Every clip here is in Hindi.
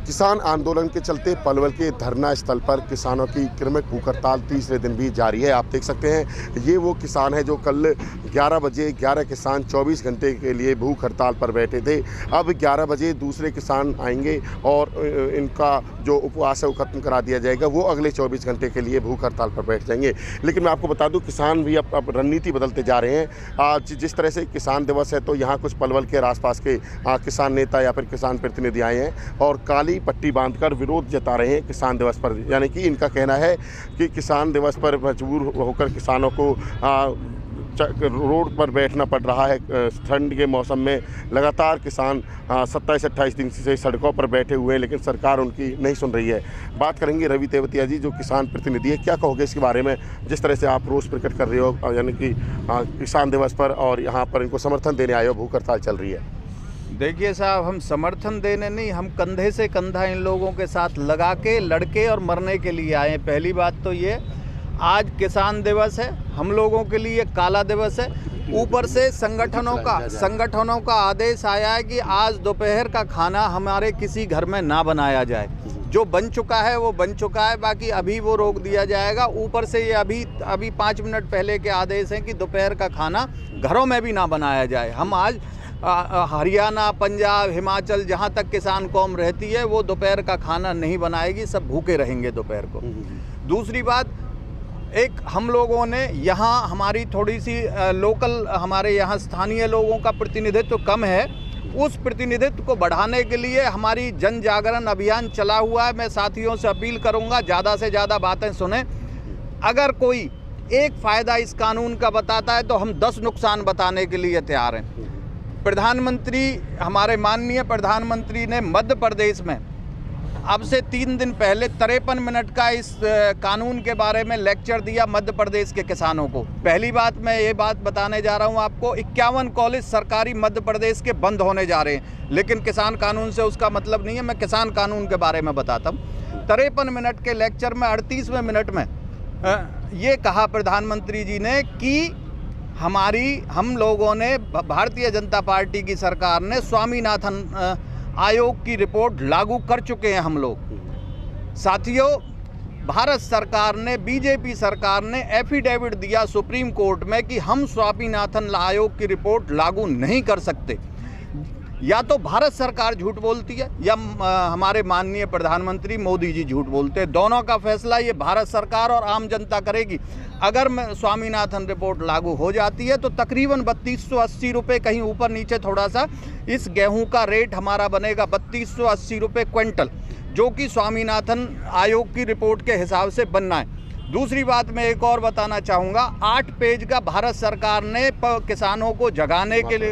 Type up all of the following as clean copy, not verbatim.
किसान आंदोलन के चलते पलवल के धरना स्थल पर किसानों की क्रमिक भूख हड़ताल तीसरे दिन भी जारी है। आप देख सकते हैं ये वो किसान है जो कल 11 बजे 11 किसान 24 घंटे के लिए भूख हड़ताल पर बैठे थे। अब 11 बजे दूसरे किसान आएंगे और इनका जो उपवास है वो खत्म करा दिया जाएगा। वो अगले 24 घंटे के लिए भूख हड़ताल पर बैठ जाएंगे। लेकिन मैं आपको बता दूं किसान भी अब रणनीति बदलते जा रहे हैं। आज जिस तरह से किसान दिवस है तो यहाँ कुछ पलवल के आसपास के किसान नेता या फिर किसान प्रतिनिधि आए हैं और काली पट्टी बांधकर विरोध जता रहे हैं किसान दिवस पर। यानी कि इनका कहना है कि किसान दिवस पर मजबूर होकर किसानों को रोड पर बैठना पड़ रहा है। ठंड के मौसम में लगातार किसान 27-28 दिन से सड़कों पर बैठे हुए हैं, लेकिन सरकार उनकी नहीं सुन रही है। बात करेंगे रवि तेवतिया जी जो किसान प्रतिनिधि है, क्या कहोगे इसके बारे में, जिस तरह से आप रोष प्रकट कर रहे हो यानी कि किसान दिवस पर और यहाँ पर इनको समर्थन देने आए हो, भूख हड़ताल चल रही है। देखिए साहब, हम समर्थन देने नहीं, हम कंधे से कंधा इन लोगों के साथ लगा के लड़के और मरने के लिए आए हैं। पहली बात तो ये, आज किसान दिवस है, हम लोगों के लिए काला दिवस है। ऊपर से संगठनों का आदेश आया है कि आज दोपहर का खाना हमारे किसी घर में ना बनाया जाए। जो बन चुका है वो बन चुका है, बाकी अभी वो रोक दिया जाएगा। ऊपर से ये अभी 5 मिनट पहले के आदेश हैं कि दोपहर का खाना घरों में भी ना बनाया जाए। हम आज हरियाणा, पंजाब, हिमाचल, जहाँ तक किसान कौम रहती है वो दोपहर का खाना नहीं बनाएगी, सब भूखे रहेंगे दोपहर को। दूसरी बात, एक हम लोगों ने यहाँ हमारी थोड़ी सी लोकल, हमारे यहाँ स्थानीय लोगों का प्रतिनिधित्व कम है, उस प्रतिनिधित्व को बढ़ाने के लिए हमारी जन जागरण अभियान चला हुआ है। मैं साथियों से अपील करूँगा ज़्यादा से ज़्यादा बातें सुने। अगर कोई एक फ़ायदा इस कानून का बताता है तो हम 10 नुकसान बताने के लिए तैयार हैं। प्रधानमंत्री, हमारे माननीय प्रधानमंत्री ने मध्य प्रदेश में अब से 3 दिन पहले 53 मिनट का इस कानून के बारे में लेक्चर दिया मध्य प्रदेश के किसानों को। पहली बात मैं ये बात बताने जा रहा हूँ आपको, 51 कॉलेज सरकारी मध्य प्रदेश के बंद होने जा रहे हैं, लेकिन किसान कानून से उसका मतलब नहीं है। मैं किसान कानून के बारे में बताता हूँ। 53 मिनट के लेक्चर में 38वें मिनट में ये कहा प्रधानमंत्री जी ने कि हम लोगों ने, भारतीय जनता पार्टी की सरकार ने स्वामीनाथन आयोग की रिपोर्ट लागू कर चुके हैं हम लोग। साथियों, भारत सरकार ने, बीजेपी सरकार ने एफिडेविट दिया सुप्रीम कोर्ट में कि हम स्वामीनाथन आयोग की रिपोर्ट लागू नहीं कर सकते। या तो भारत सरकार झूठ बोलती है या हमारे माननीय प्रधानमंत्री मोदी जी झूठ बोलते हैं। दोनों का फैसला ये भारत सरकार और आम जनता करेगी। अगर स्वामीनाथन रिपोर्ट लागू हो जाती है तो तकरीबन 3280 रुपये, कहीं ऊपर नीचे थोड़ा सा, इस गेहूं का रेट हमारा बनेगा 3280 रुपये क्विंटल, जो कि स्वामीनाथन आयोग की रिपोर्ट के हिसाब से बनना है। दूसरी बात मैं एक और बताना चाहूँगा, 8 पेज का भारत सरकार ने किसानों को जगाने के लिए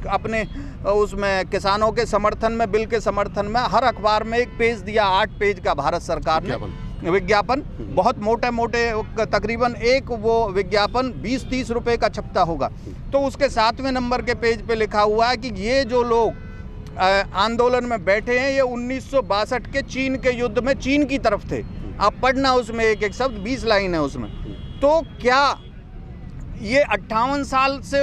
अपने उसमें किसानों के समर्थन में, बिल के समर्थन में हर अखबार में 1 पेज दिया। 8 पेज का भारत सरकार ने विज्ञापन, बहुत मोटे तकरीबन एक वो विज्ञापन 20-30 रुपये का छपता होगा। तो उसके 7वें नंबर के पेज पे लिखा हुआ है कि ये जो लोग आंदोलन में बैठे हैं ये 1962 के चीन के युद्ध में चीन की तरफ थे। आप पढ़ना उसमें एक एक शब्द, 20 लाइन है उसमें। तो क्या ये 58 साल से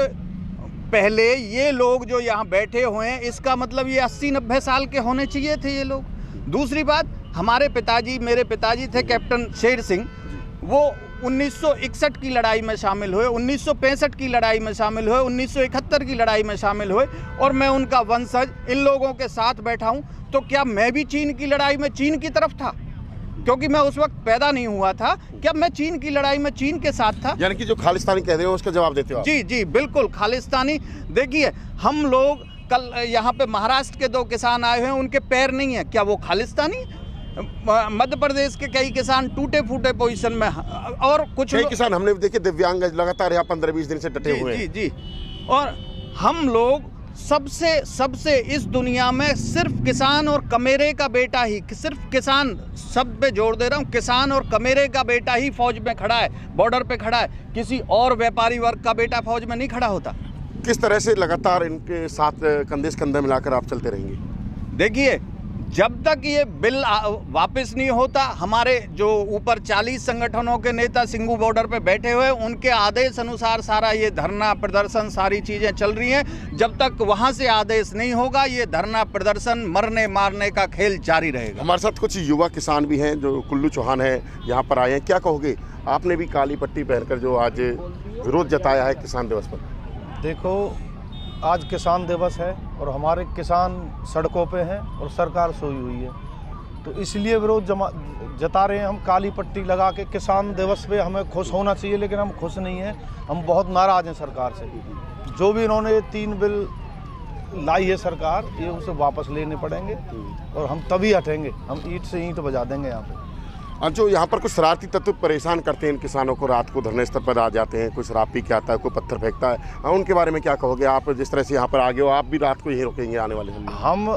पहले ये लोग जो यहाँ बैठे हुए हैं, इसका मतलब ये 80-90 साल के होने चाहिए थे ये लोग। दूसरी बात, हमारे पिताजी, मेरे पिताजी थे कैप्टन शेर सिंह, वो 1961 की लड़ाई में शामिल हुए, 1965 की लड़ाई में शामिल हुए, 1971 की लड़ाई में शामिल हुए, और मैं उनका वंशज इन लोगों के साथ बैठा हूँ। तो क्या मैं भी चीन की लड़ाई में चीन की तरफ था? क्योंकि मैं उस वक्त पैदा नहीं हुआ था। क्या मैं चीन की लड़ाई में चीन के साथ था? यानी कि जो खालिस्तानी कह रहे हो उसका जवाब देते हो आप? जी बिल्कुल, खालिस्तानी। देखिए, हम लोग कल यहाँ पे महाराष्ट्र के 2 किसान आए हैं, उनके पैर नहीं है, क्या वो खालिस्तानी? मध्य प्रदेश के कई किसान टूटे फूटे पोजीशन में, और कुछ किसान हमने देखे दिव्यांग लगातार यहाँ 15-20 दिन से डटे हुए हैं। जी। और हम लोग सबसे इस दुनिया में सिर्फ किसान और कमेरे का बेटा ही, सिर्फ किसान, शब्द पे जोर दे रहा हूँ, किसान और कमेरे का बेटा ही फौज में खड़ा है, बॉर्डर पे खड़ा है। किसी और व्यापारी वर्ग का बेटा फौज में नहीं खड़ा होता। किस तरह से लगातार इनके साथ कंधे से कंधा मिलाकर आप चलते रहेंगे? देखिए, जब तक ये बिल वापस नहीं होता, हमारे जो ऊपर 40 संगठनों के नेता सिंगू बॉर्डर पे बैठे हुए, उनके आदेश अनुसार सारा ये धरना प्रदर्शन सारी चीज़ें चल रही हैं। जब तक वहाँ से आदेश नहीं होगा, ये धरना प्रदर्शन मरने मारने का खेल जारी रहेगा। हमारे साथ कुछ युवा किसान भी हैं, जो कुल्लू चौहान है, यहाँ पर आए हैं। क्या कहोगे, आपने भी काली पट्टी पहनकर जो आज विरोध जताया है किसान दिवस पर? देखो, आज किसान दिवस है और हमारे किसान सड़कों पे हैं और सरकार सोई हुई है, तो इसलिए विरोध जता रहे हैं हम काली पट्टी लगा के। किसान दिवस पे हमें खुश होना चाहिए, लेकिन हम खुश नहीं हैं। हम बहुत नाराज़ हैं सरकार से। जो भी इन्होंने 3 बिल लाई है सरकार, ये उसे वापस लेने पड़ेंगे और हम तभी हटेंगे। हम ईंट से ईंट बजा देंगे यहाँ पे। और जो यहाँ पर कुछ शरारती तत्व परेशान करते हैं इन किसानों को, रात को धरने स्थल पर आ जाते हैं, कोई शराब पी के आता है, कोई पत्थर फेंकता है, उनके बारे में क्या कहोगे? आप जिस तरह से यहाँ पर आ गए हो, आप भी रात को यहीं रुकेंगे आने वाले दिन? हम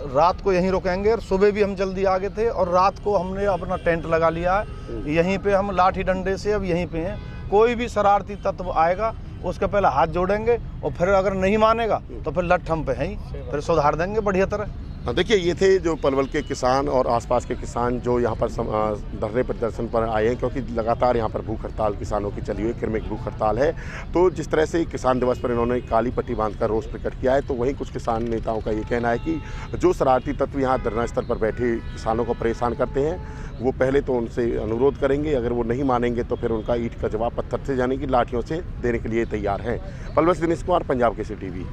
रात को यहीं रुकेंगे और सुबह भी हम जल्दी आ गए थे और रात को हमने अपना टेंट लगा लिया है यहीं पे। हम लाठी डंडे से अब यहीं पे हैं। कोई भी शरारती तत्व आएगा उसके पहले हाथ जोड़ेंगे और फिर अगर नहीं मानेगा तो फिर लठ हम पे हैं ही, फिर सुधार देंगे बढ़िया तरह। देखिए, ये थे जो पलवल के किसान और आसपास के किसान जो यहाँ पर धरने प्रदर्शन पर आए हैं, क्योंकि लगातार यहाँ पर भूख हड़ताल किसानों की चली हुई क्रमिक भूख हड़ताल है। तो जिस तरह से किसान दिवस पर इन्होंने काली पट्टी बांधकर रोष प्रकट किया है, तो वहीं कुछ किसान नेताओं का ये कहना है कि जो शरारती तत्व यहाँ धरना स्थल पर बैठे किसानों को परेशान करते हैं, वो पहले तो उनसे अनुरोध करेंगे, अगर वो नहीं मानेंगे तो फिर उनका ईंट का जवाब पत्थर से, यानी कि लाठियों से देने के लिए तैयार हैं। पलवल से दिनेश कुमार, पंजाब केसरी टीवी।